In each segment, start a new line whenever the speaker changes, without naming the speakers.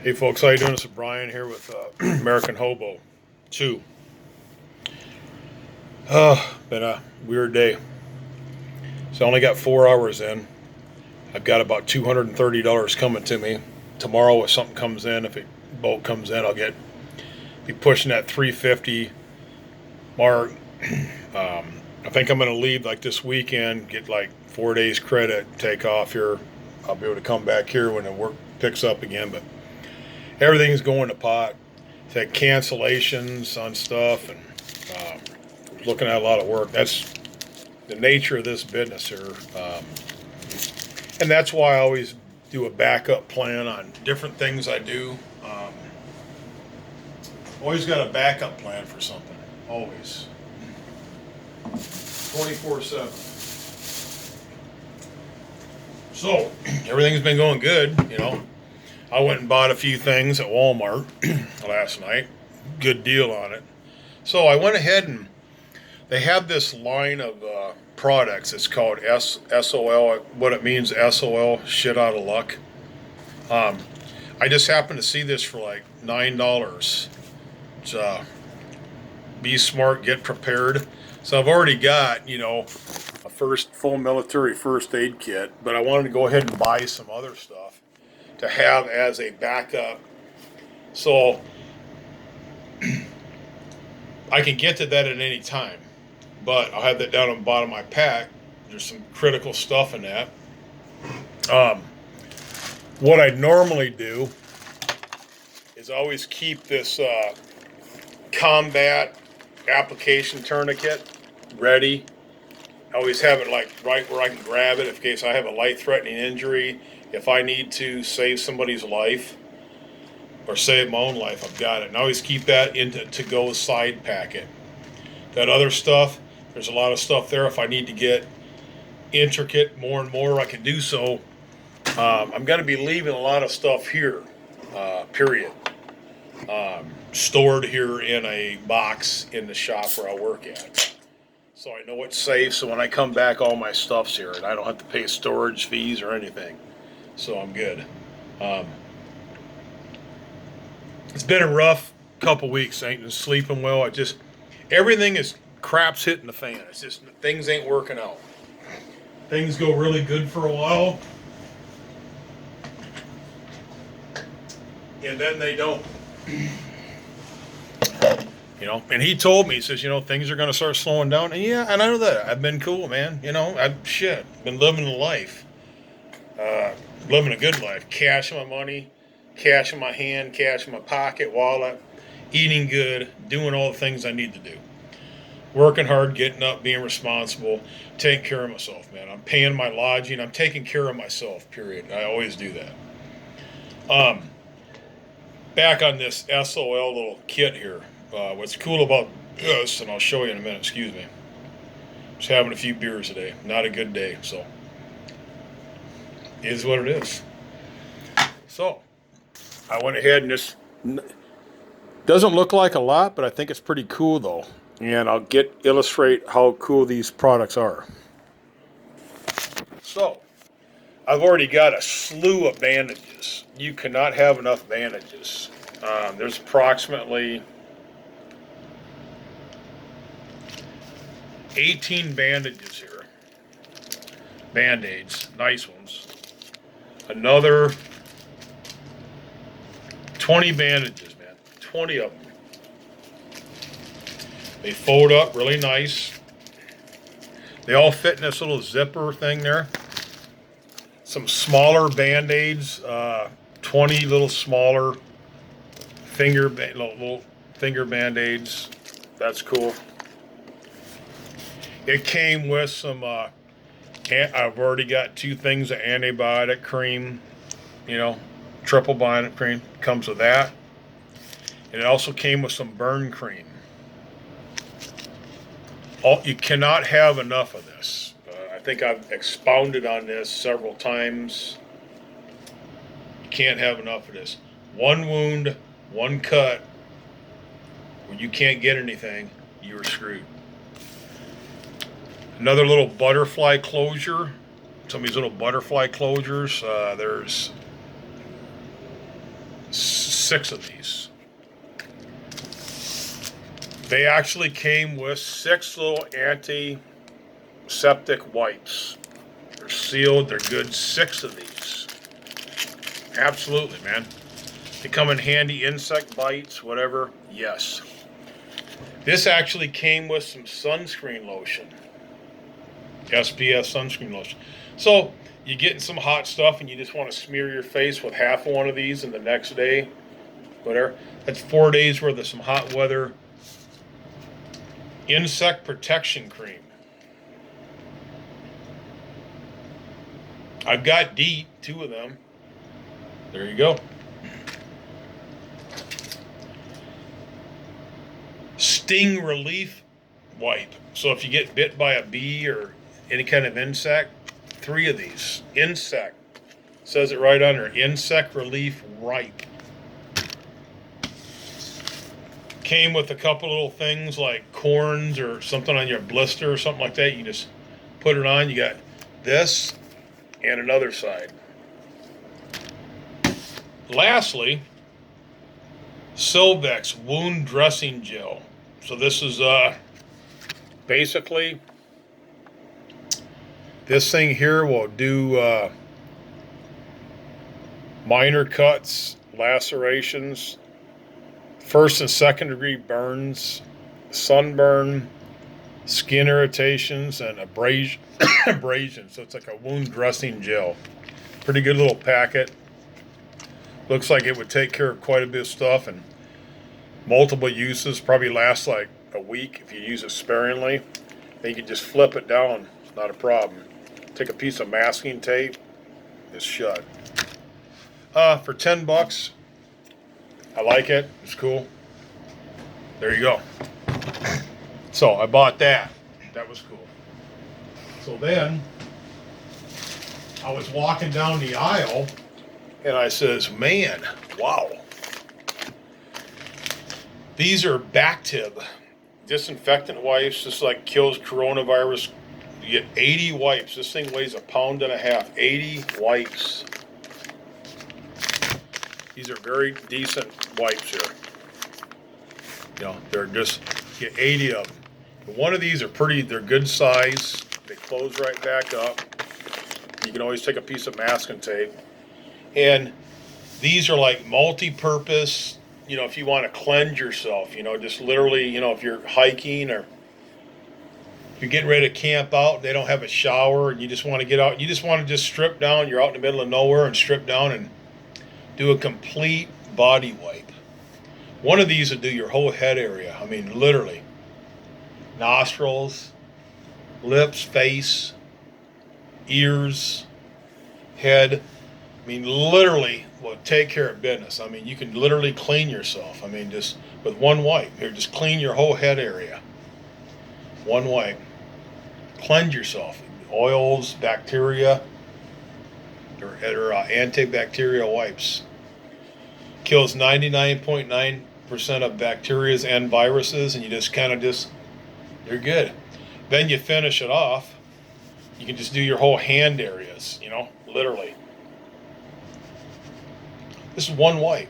Hey folks, how you doing? This is Brian here with American Hobo 2. Been a weird day. So I only got 4 hours in. I've got about $230 coming to me. Tomorrow if something comes in, if a boat comes in, be pushing that 350 mark. I think I'm gonna leave like this weekend, get like 4 days credit, take off here. I'll be able to come back here when the work picks up again, but everything's going to pot. Had cancellations on stuff and looking at a lot of work. That's the nature of this business here. And that's why I always do a backup plan on different things I do. Always got a backup plan for something. Always. 24/7. So, everything's been going good. I went and bought a few things at Walmart last night. Good deal on it. So I went ahead and they have this line of products. It's called SOL. What it means, SOL, shit out of luck. I just happened to see this for like $9. It's, be smart, get prepared. So I've already got, a full military first aid kit, but I wanted to go ahead and buy some other stuff to have as a backup. So I can get to that at any time, but I'll have that down on the bottom of my pack. There's some critical stuff in that. What I normally do is always keep this combat application tourniquet ready. I always have it like right where I can grab it in case I have a life-threatening injury. If I need to save somebody's life or save my own life, I've got it. And I always keep that into to-go side packet. That other stuff, there's a lot of stuff there. If I need to get intricate more and more, I can do so. I'm going to be leaving a lot of stuff here, period. Stored here in a box in the shop where I work at. So I know it's safe, so when I come back, all my stuff's here, and I don't have to pay storage fees or anything. So I'm good. It's been a rough couple weeks. I ain't been sleeping well. Everything is crap's hitting the fan. It's just things ain't working out. Things go really good for a while, and then they don't. And he told me, he says, things are going to start slowing down. And yeah, and I know that. I've been cool, man. I've been living a life. Living a good life. Cash in my money, cash in my hand, cash in my pocket, wallet, eating good, doing all the things I need to do. Working hard, getting up, being responsible, taking care of myself, man. I'm paying my lodging. I'm taking care of myself, period. I always do that. Back on this SOL little kit here. What's cool about this, and I'll show you in a minute, excuse me. Just having a few beers today. Not a good day, so. It is what it is. So, I went ahead and just, doesn't look like a lot, but I think it's pretty cool though. And I'll illustrate how cool these products are. So, I've already got a slew of bandages. You cannot have enough bandages. There's approximately 18 bandages here. Band-aids, nice ones. Another 20 bandages, man. 20 of them. They fold up really nice. They all fit in this little zipper thing there. Some smaller band-aids, 20 little smaller little finger band-aids. That's cool. It came with some, I've already got 2 things of antibiotic cream, triple bind cream. Comes with that. And it also came with some burn cream. You cannot have enough of this. I think I've expounded on this several times. You can't have enough of this. One wound, one cut, when you can't get anything, you're screwed. Another little butterfly closure. Some of these little butterfly closures. There's 6 of these. They actually came with 6 little antiseptic wipes. They're sealed, they're good. 6 of these. Absolutely, man. They come in handy, insect bites, whatever. Yes. This actually came with some sunscreen lotion. SPF sunscreen lotion. So you get some hot stuff and you just want to smear your face with half of one of these, and the next day, whatever. That's 4 days worth of some hot weather insect protection cream. I've got DEET, 2 of them. There you go. Sting relief wipe. So if you get bit by a bee or any kind of insect, 3 of these. Insect. Says it right under. Insect relief wipe. Came with a couple little things like corns or something on your blister or something like that. You just put it on. You got this and another side. Lastly, Silvex wound dressing gel. So this is basically, this thing here will do minor cuts, lacerations, 1st and 2nd degree burns, sunburn, skin irritations, and abrasion. So it's like a wound dressing gel. Pretty good little packet. Looks like it would take care of quite a bit of stuff and multiple uses. Probably lasts like a week if you use it sparingly. Then you can just flip it down. It's not a problem. Take a piece of masking tape. It's shut. For $10, I like it. It's cool. There you go. So I bought that. That was cool. So then I was walking down the aisle and I says, man, wow. These are Bactib disinfectant wipes. This like kills coronavirus. You get 80 wipes. This thing weighs 1.5 pounds. 80 wipes. These are very decent wipes here. You know, they're just, get 80 of them. But one of these are pretty, they're good size. They close right back up. You can always take a piece of masking tape. And these are like multi-purpose, you know, if you want to cleanse yourself, you know, just literally, you know, if you're hiking or you're getting ready to camp out, they don't have a shower and you just want to get out, you just want to just strip down, you're out in the middle of nowhere and strip down and do a complete body wipe. One of these will do your whole head area. I mean, literally. Nostrils, lips, face, ears, head. I mean, literally will take care of business. I mean, you can literally clean yourself. I mean, just with one wipe. Here, just clean your whole head area. One wipe. Cleanse yourself. Oils, bacteria. They're antibacterial wipes. Kills 99.9% of bacteria and viruses, and you just kind of you're good. Then you finish it off. You can just do your whole hand areas, you know, literally. This is one wipe.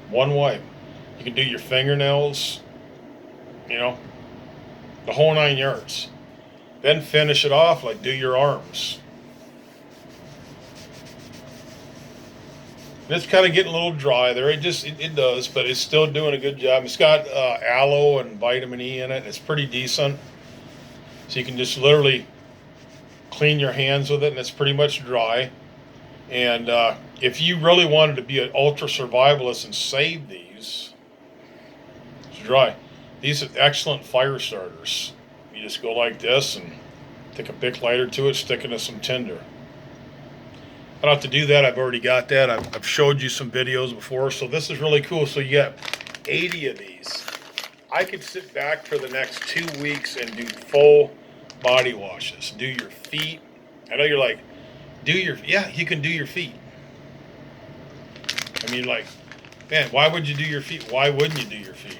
One wipe. You can do your fingernails, you know, the whole 9 yards. Then finish it off, like do your arms. It's kind of getting a little dry there. It does, but it's still doing a good job. It's got aloe and vitamin E in it. It's pretty decent. So you can just literally clean your hands with it, and it's pretty much dry. And if you really wanted to be an ultra survivalist and save these, it's dry. These are excellent fire starters. You just go like this and take a Bic lighter to it, stick it in some tinder. I don't have to do that. I've already got that. I've showed you some videos before. So this is really cool. So you get 80 of these. I could sit back for the next 2 weeks and do full body washes. Do your feet. I know you're like, yeah, you can do your feet. I mean, like, man, why would you do your feet? Why wouldn't you do your feet?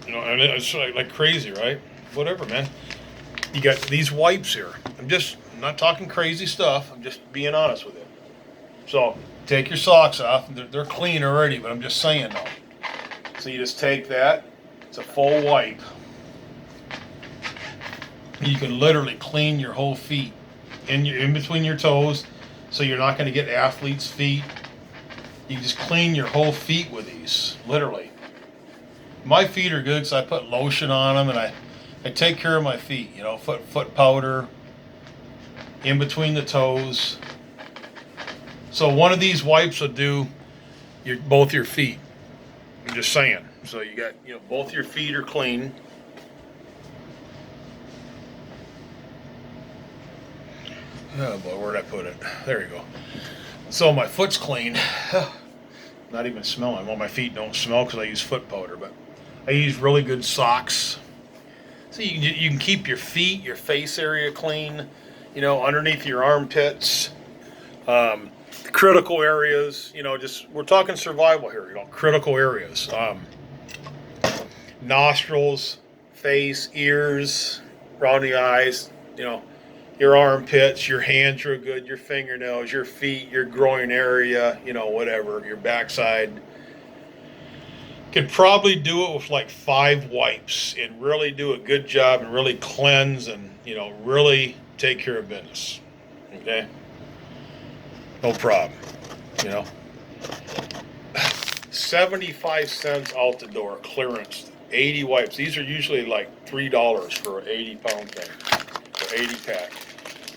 You know, and it's like crazy, right? Whatever, man. You got these wipes here. I'm not talking crazy stuff. I'm just being honest with you. So Take your socks off. They're clean already, but I'm just saying though. So you just take that. It's a full wipe. You can literally clean your whole feet in between your toes, so you're not going to get athlete's feet. You can just clean your whole feet with these, literally. My feet are good because I put lotion on them, and I take care of my feet. You know, foot powder in between the toes. So one of these wipes will do both your feet. I'm just saying. So you got, both your feet are clean. Oh boy, where'd I put it? There you go. So my foot's clean. Not even smelling. Well, my feet don't smell because I use foot powder, but I use really good socks. So you can keep your feet, your face area clean, underneath your armpits, critical areas, we're talking survival here, critical areas. Nostrils, face, ears, around the eyes, your armpits, your hands are good, your fingernails, your feet, your groin area, whatever, your backside. Could probably do it with like 5 wipes and really do a good job and really cleanse and, really take care of business. Okay? No problem. 75 cents out the door, clearance, 80 wipes. These are usually like $3 for an 80-pound thing, or 80 pack.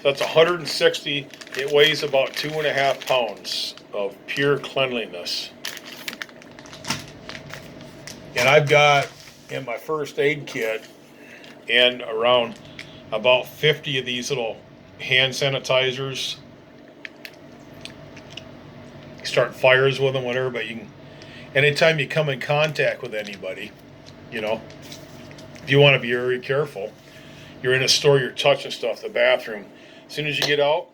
That's 160. It weighs about 2.5 pounds of pure cleanliness. And I've got in my first aid kit and around about 50 of these little hand sanitizers. You start fires with them, whatever, but you can, anytime you come in contact with anybody, if you want to be very careful, you're in a store, you're touching stuff, the bathroom. As soon as you get out,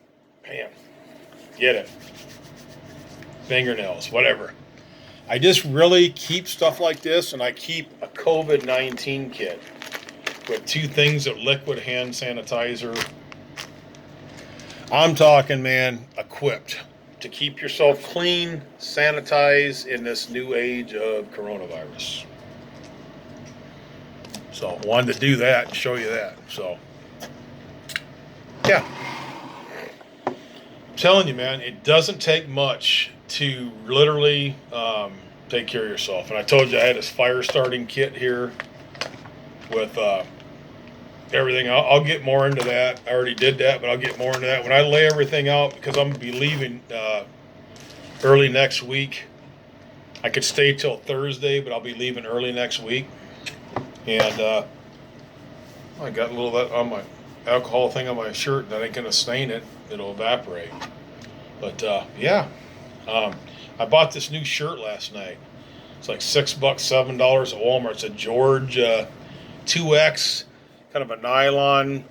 bam, get it. Fingernails, whatever. I just really keep stuff like this, and I keep a COVID-19 kit with 2 things of liquid hand sanitizer. I'm talking, man, equipped to keep yourself clean, sanitize in this new age of coronavirus. So wanted to do that and show you that. So yeah, I'm telling you, man, it doesn't take much to literally take care of yourself. And I told you I had this fire starting kit here with everything. I'll get more into that. I already did that, but I'll get more into that when I lay everything out, because I'm going to be leaving early next week. I could stay till Thursday, but I'll be leaving early next week. And I got a little of that on my alcohol thing on my shirt that ain't going to stain it. It'll evaporate. But yeah, I bought this new shirt last night. It's like $6, $7 at Walmart. It's a George 2X, kind of a nylon,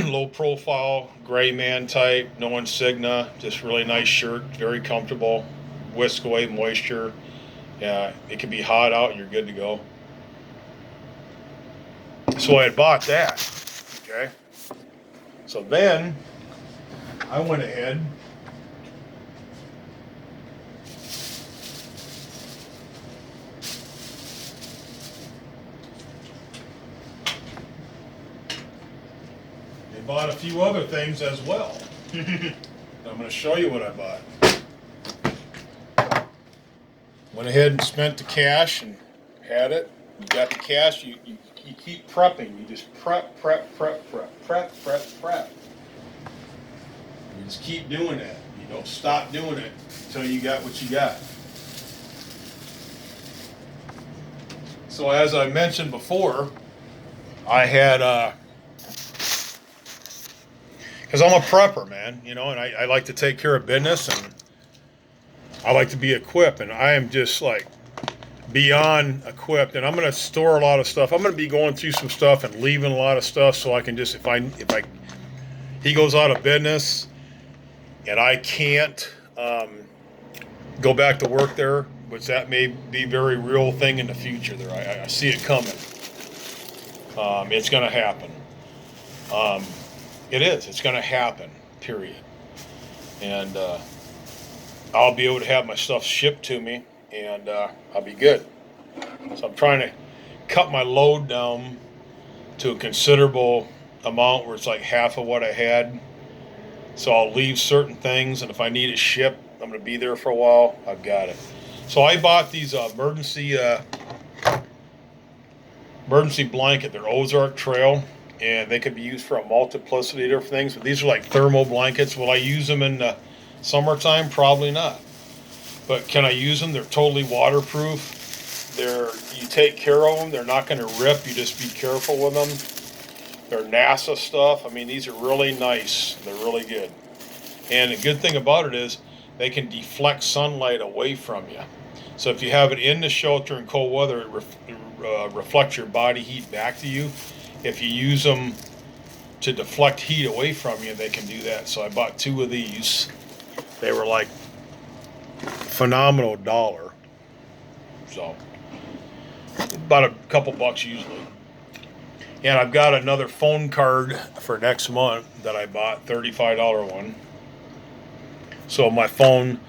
low profile, gray man type, no insignia, just really nice shirt, very comfortable, whisk away moisture. Yeah, it can be hot out and you're good to go. So I had bought that, okay? So then I went ahead and bought a few other things as well. I'm going to show you what I bought. Went ahead and spent the cash and had it. You got the cash, you keep prepping. You just prep. You just keep doing that. You don't stop doing it until you got what you got. So as I mentioned before, I had, because I'm a prepper, man, and I like to take care of business, and I like to be equipped, and I am just like beyond equipped, and I'm going to store a lot of stuff. I'm going to be going through some stuff and leaving a lot of stuff, so I can just, if he goes out of business and I can't go back to work there, which that may be a very real thing in the future there. I see it coming. It's going to happen. It is. It's going to happen, period. And I'll be able to have my stuff shipped to me, and I'll be good. So I'm trying to cut my load down to a considerable amount where it's like half of what I had. So I'll leave certain things, and if I need it shipped, I'm going to be there for a while. I've got it. So I bought these emergency blanket. They're Ozark Trail, and they could be used for a multiplicity of different things. But these are like thermal blankets. Will I use them in the summertime? Probably not. But can I use them? They're totally waterproof. You take care of them. They're not going to rip. You just be careful with them. They're NASA stuff. I mean, these are really nice. They're really good. And the good thing about it is they can deflect sunlight away from you. So if you have it in the shelter in cold weather, it reflects your body heat back to you. If you use them to deflect heat away from you, they can do that. So I bought 2 of these. They were like phenomenal $1. So about a couple bucks usually. And I've got another phone card for next month that I bought, $35 one. So my phone,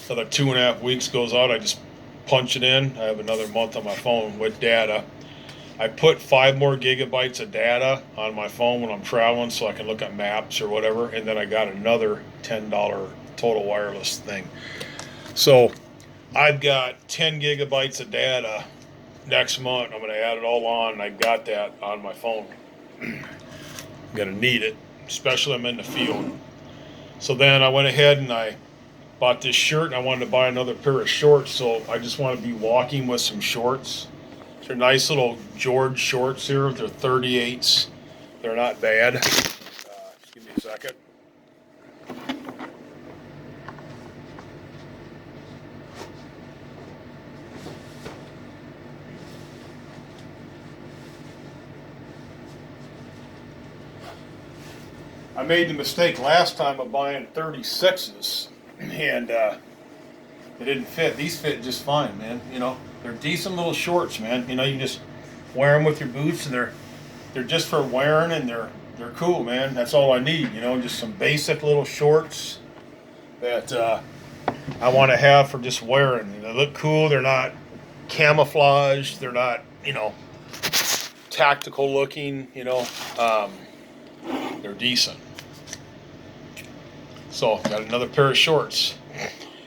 another 2.5 weeks goes out, I just punch it in. I have another month on my phone with data. I put 5 more gigabytes of data on my phone when I'm traveling so I can look at maps or whatever. And then I got another $10 total wireless thing. So I've got 10 gigabytes of data next month. I'm going to add it all on, and I've got that on my phone. I'm going to need it, especially I'm in the field. So then I went ahead and I bought this shirt, and I wanted to buy another pair of shorts, so I just want to be walking with some shorts. They're nice little George shorts here. They're 38s. They're not bad. Just give me a second. I made the mistake last time of buying 36s, and it didn't fit. These fit just fine, man. You know, they're decent little shorts, man. You know, you can just wear them with your boots, and they're just for wearing, and they're cool, man. That's all I need. You know, just some basic little shorts that I want to have for just wearing. And they look cool. They're not camouflage. They're not, you know, tactical looking. You know, they're decent. So got another pair of shorts,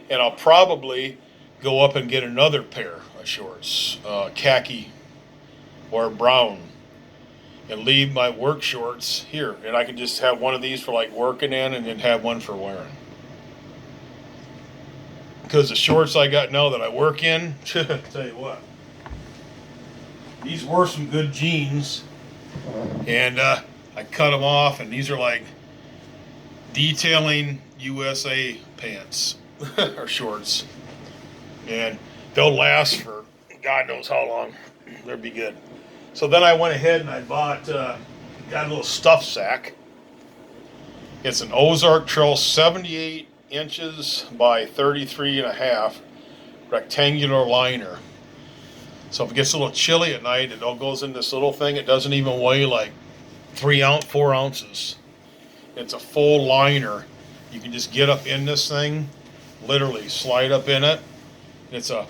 and I'll probably go up and get another pair of shorts, khaki or brown, and leave my work shorts here. And I can just have one of these for like working in, and then have one for wearing. Because the shorts I got now that I work in, tell you what, these were some good jeans, and I cut them off, and these are like detailing USA pants or shorts, and they'll last for God knows how long. They'll be good. So then I went ahead and I got a little stuff sack. It's an Ozark Trail 78 inches by 33 and a half rectangular liner. So if it gets a little chilly at night, it all goes in this little thing. It doesn't even weigh like 4 ounces. It's a full liner. You can just get up in this thing, literally slide up in it. It's a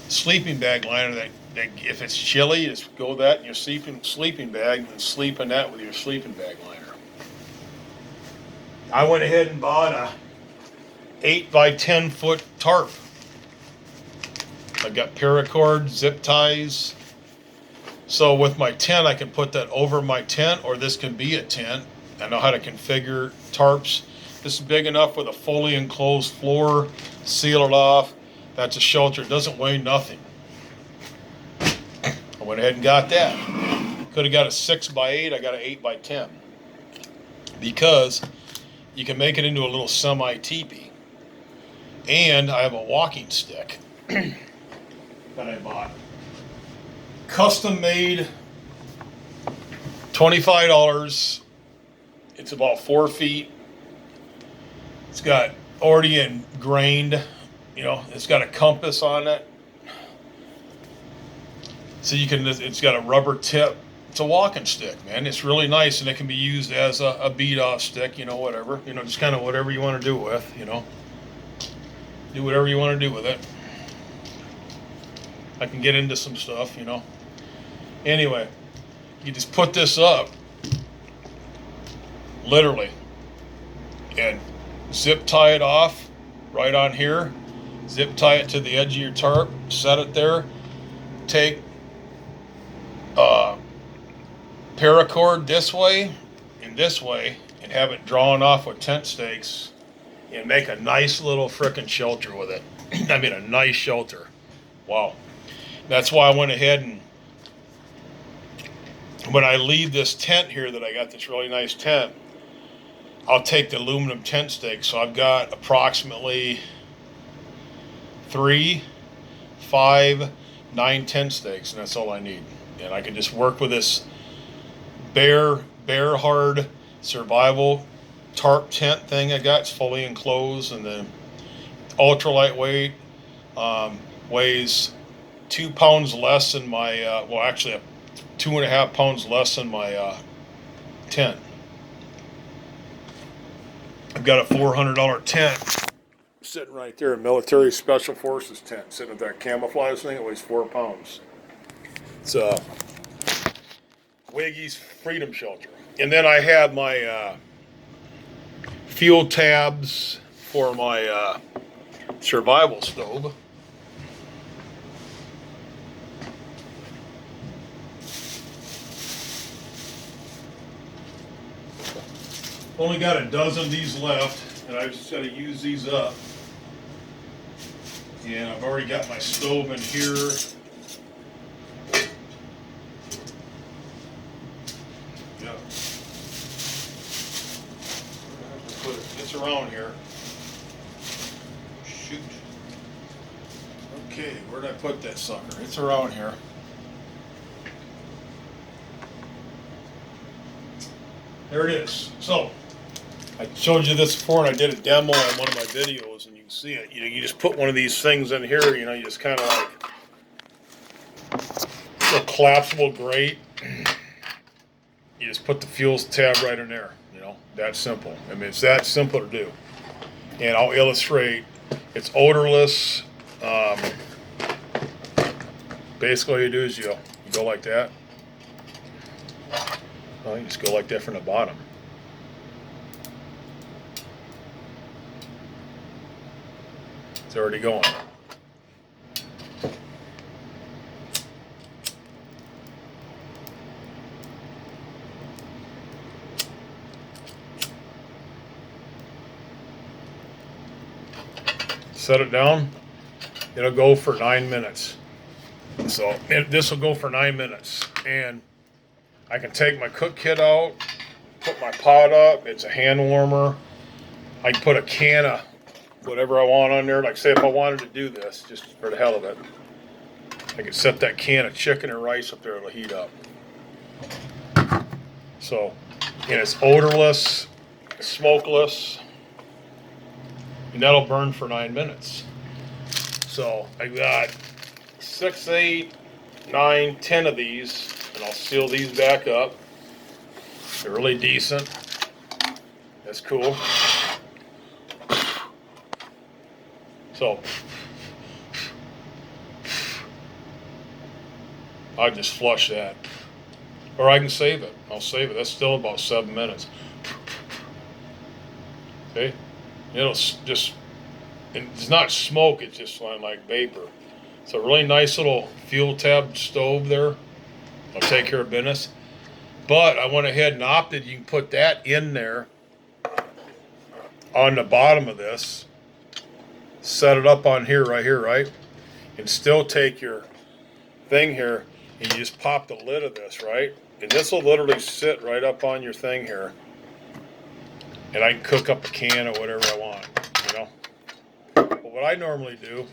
sleeping bag liner that if it's chilly, just go that in your sleeping bag and sleep in that with your sleeping bag liner. I went ahead and bought a 8 by 10 foot tarp. I've got paracord, zip ties. So with my tent, I can put that over my tent, or this can be a tent. I know how to configure tarps. This is big enough with a fully enclosed floor, seal it off. That's a shelter. It doesn't weigh nothing. I went ahead and got that. Could have got a 6 by 8. I got an 8 by 10. Because you can make it into a little semi-teepee. And I have a walking stick that I bought. Custom made, $25. It's about 4 feet. It's got already ingrained, you know, it's got a compass on it. So it's got a rubber tip. It's a walking stick, man. It's really nice, and it can be used as a beat off stick, you know, whatever. You know, just kind of whatever you want to do with, you know. Do whatever you want to do with it. I can get into some stuff, you know. Anyway, you just put this up, literally, and zip tie it off right on here. Zip tie it to the edge of your tarp, set it there. Take paracord this way, and have it drawn off with tent stakes, and make a nice little frickin' shelter with it. I mean, a nice shelter. Wow. That's why I went ahead and when I leave this tent here that I got this really nice tent, I'll take the aluminum tent stakes. So I've got approximately 3, 5, 9 tent stakes, and that's all I need. And I can just work with this bear hard survival tarp tent thing I got. It's fully enclosed, and then ultra lightweight, weighs 2 pounds less than my well, actually 2.5 pounds less than my tent. I've got a $400 tent sitting right there, a military special forces tent sitting at that camouflage thing. It weighs 4 pounds. It's Wiggy's Freedom Shelter. And then I have my fuel tabs for my survival stove. Only got a dozen of these left, and I've just got to use these up. And I've already got my stove in here. Yeah. Put it. It's around here. Shoot. Okay, where'd I put that sucker? It's around here. There it is. So, I showed you this before, and I did a demo on one of my videos, and you can see it. You know, you just put one of these things in here. You know, you just kind of like a collapsible grate. You just put the fuel tab right in there. You know, that simple. I mean, it's that simple to do. And I'll illustrate. It's odorless. Basically, all you do is you go like that. Well, you just go like that from the bottom. It's already going. Set it down. It'll go for 9 minutes. So this will go for 9 minutes. And I can take my cook kit out, put my pot up. It's a hand warmer. I can put a can of whatever I want on there. Like say if I wanted to do this, just for the hell of it, I could set that can of chicken or rice up there. It'll heat up. So, and it's odorless, smokeless, and that'll burn for 9 minutes. So I got 6, 8, 9, 10 of these. And I'll seal these back up. They're really decent. That's cool. So I just flush that. Or I can save it. I'll save it. That's still about 7 minutes. Okay? It'll just, it's not smoke, it's just like vapor. It's a really nice little fuel tab stove there. I'll take care of business. But I went ahead and opted, you can put that in there on the bottom of this. Set it up on here, right? And still take your thing here and you just pop the lid of this, right? And this will literally sit right up on your thing here. And I can cook up a can or whatever I want, you know? But what I normally do,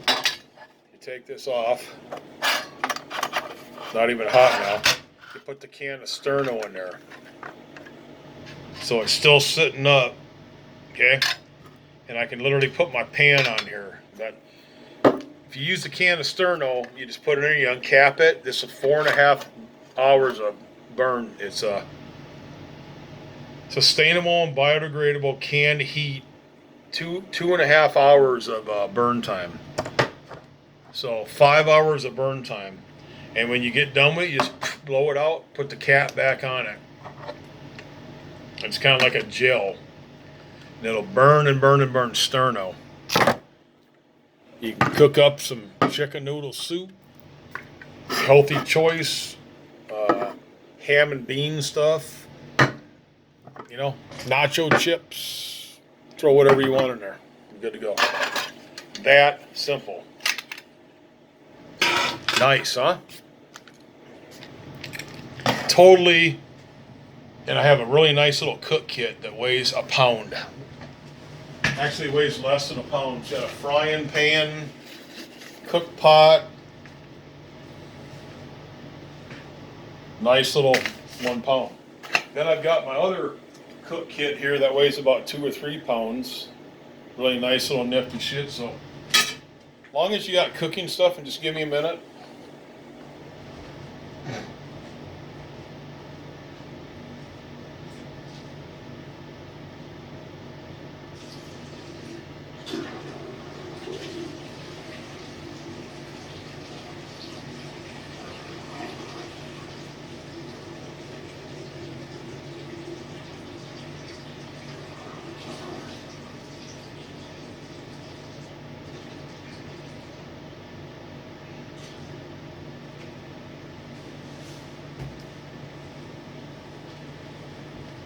you take this off. Not even hot now. You put the can of sterno in there. So it's still sitting up, okay? And I can literally put my pan on here. But if you use the can of sterno, you just put it in, you uncap it. This is 4.5 hours of burn. It's a sustainable and biodegradable canned heat two and a half hours of burn time. So 5 hours of burn time. And when you get done with it, you just blow it out, put the cap back on it. It's kind of like a gel. And it'll burn and burn and burn sterno. You can cook up some chicken noodle soup. Healthy choice. Ham and bean stuff. You know, nacho chips. Throw whatever you want in there. You're good to go. That simple. Nice, huh? Totally. And I have a really nice little cook kit that weighs a pound. Actually weighs less than a pound. It's got a frying pan, cook pot, nice little 1 pound. Then I've got my other cook kit here that weighs about 2 or 3 pounds. Really nice little nifty shit. So as long as you got cooking stuff, and just give me a minute.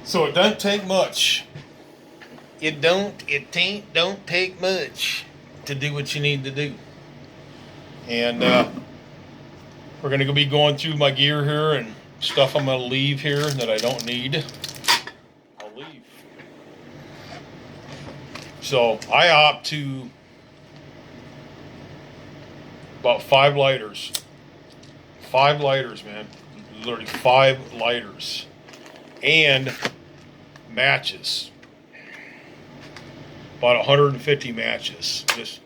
So it doesn't take much. It don't take much to do what you need to do. And we're going to be going through my gear here and stuff I'm going to leave here that I don't need. I'll leave. So I opt to about 5 lighters. 5 lighters, man. Literally 5 lighters. And matches. About 150 matches. Just,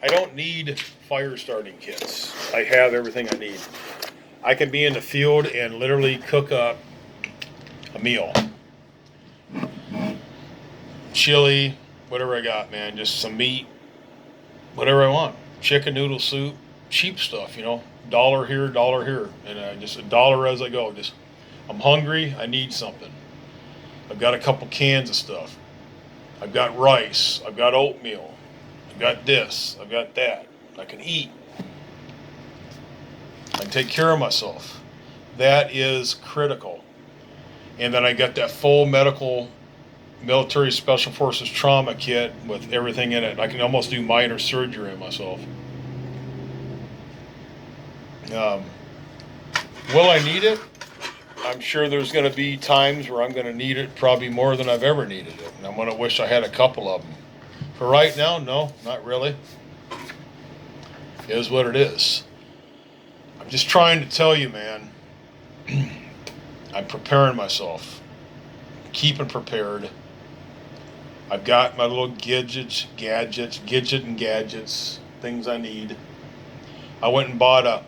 I don't need fire starting kits. I have everything I need. I can be in the field and literally cook up a meal. Chili, whatever I got, man. Just some meat, whatever I want. Chicken noodle soup, cheap stuff, you know. $1 here, $1 here, and just $1 as I go. Just, I'm hungry. I need something. I've got a couple cans of stuff. I've got rice. I've got oatmeal. I've got this. I've got that. I can eat. I can take care of myself. That is critical. And then I got that full medical military special forces trauma kit with everything in it. I can almost do minor surgery on myself. Will I need it? I'm sure there's going to be times where I'm going to need it probably more than I've ever needed it. And I'm going to wish I had a couple of them. For right now, no, not really. It is what it is. I'm just trying to tell you, man, I'm preparing myself. Keeping prepared. I've got my little gadgets, things I need. I went and bought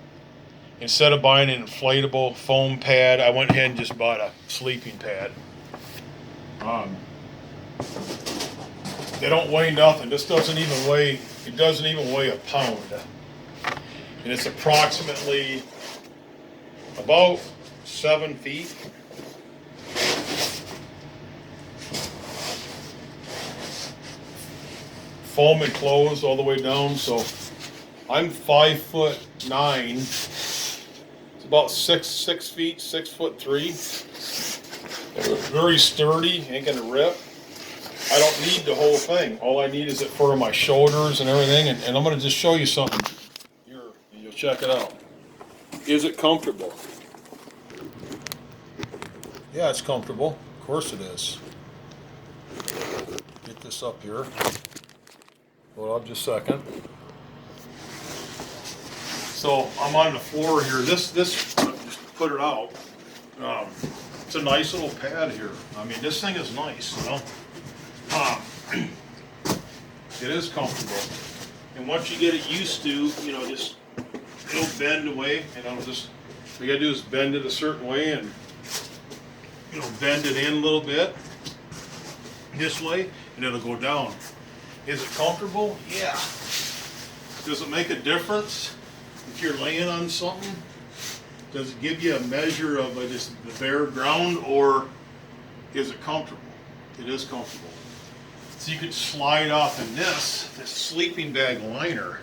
instead of buying an inflatable foam pad, I went ahead and just bought a sleeping pad. They don't weigh nothing. This doesn't even weigh, it doesn't even weigh a pound. And it's approximately about 7 feet. Foam enclosed all the way down, so I'm 5'9". It's about 6 feet, 6'3". Very sturdy, ain't gonna rip. I don't need the whole thing. All I need is it for my shoulders and everything. And I'm gonna just show you something. Here, you'll check it out. Is it comfortable? Yeah, it's comfortable. Of course it is. Get this up here. Hold on just a second. So I'm on the floor here. This just put it out. It's a nice little pad here. I mean, this thing is nice, you know. It is comfortable. And once you get it used to, you know, just it'll bend away. You know, just all you gotta do is bend it a certain way and, you know, bend it in a little bit this way, and it'll go down. Is it comfortable? Yeah. Does it make a difference if you're laying on something? Does it give you a measure of just the bare ground, or is it comfortable? It is comfortable. So you could slide off in this sleeping bag liner.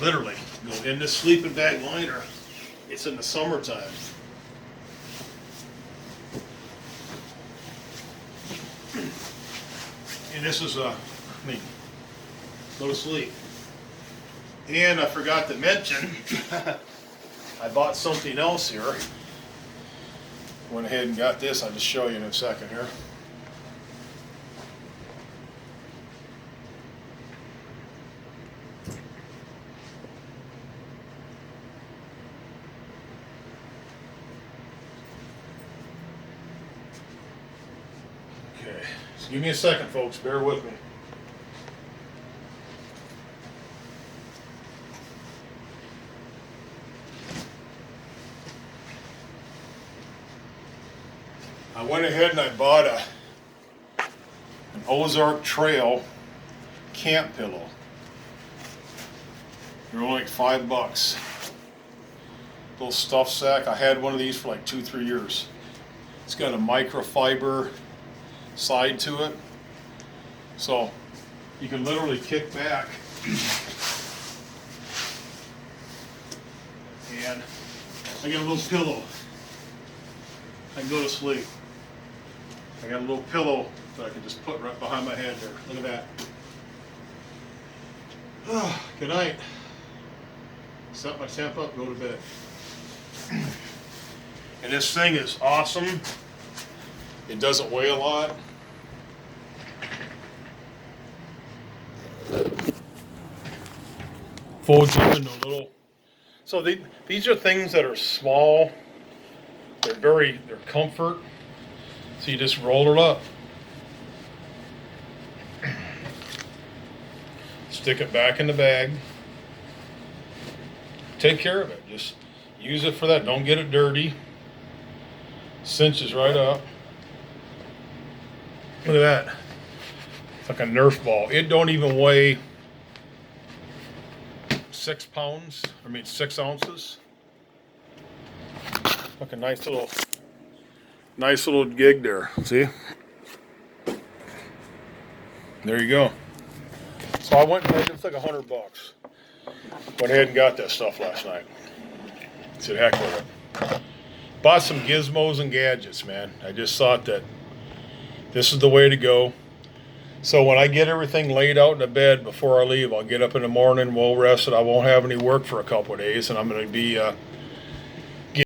Literally, go in this sleeping bag liner. It's in the summertime. And this is go to sleep. And I forgot to mention, I bought something else here. Went ahead and got this. I'll just show you in a second here. Okay, so give me a second, folks. Bear with me. I went ahead and I bought an Ozark Trail camp pillow. They're only like $5. Little stuff sack. I had one of these for like 2-3 years. It's got a microfiber side to it, so you can literally kick back and I got a little pillow. I can go to sleep. I got a little pillow that I can just put right behind my head there. Look at that. Oh, good night. Set my temp up, go to bed. And this thing is awesome. It doesn't weigh a lot. Folds up into a little. So these are things that are small. They're comfort. So you just roll it up. Stick it back in the bag. Take care of it. Just use it for that. Don't get it dirty. Cinches right up. Look at that. It's like a Nerf ball. It don't even weigh 6 pounds. 6 ounces. Like a nice little gig there. See? There you go. So I went and it's like $100. Went ahead and got that stuff last night. Said heck with it. Bought some gizmos and gadgets, man. I just thought that this is the way to go. So when I get everything laid out in the bed before I leave, I'll get up in the morning, well rested. I won't have any work for a couple of days, and I'm going to be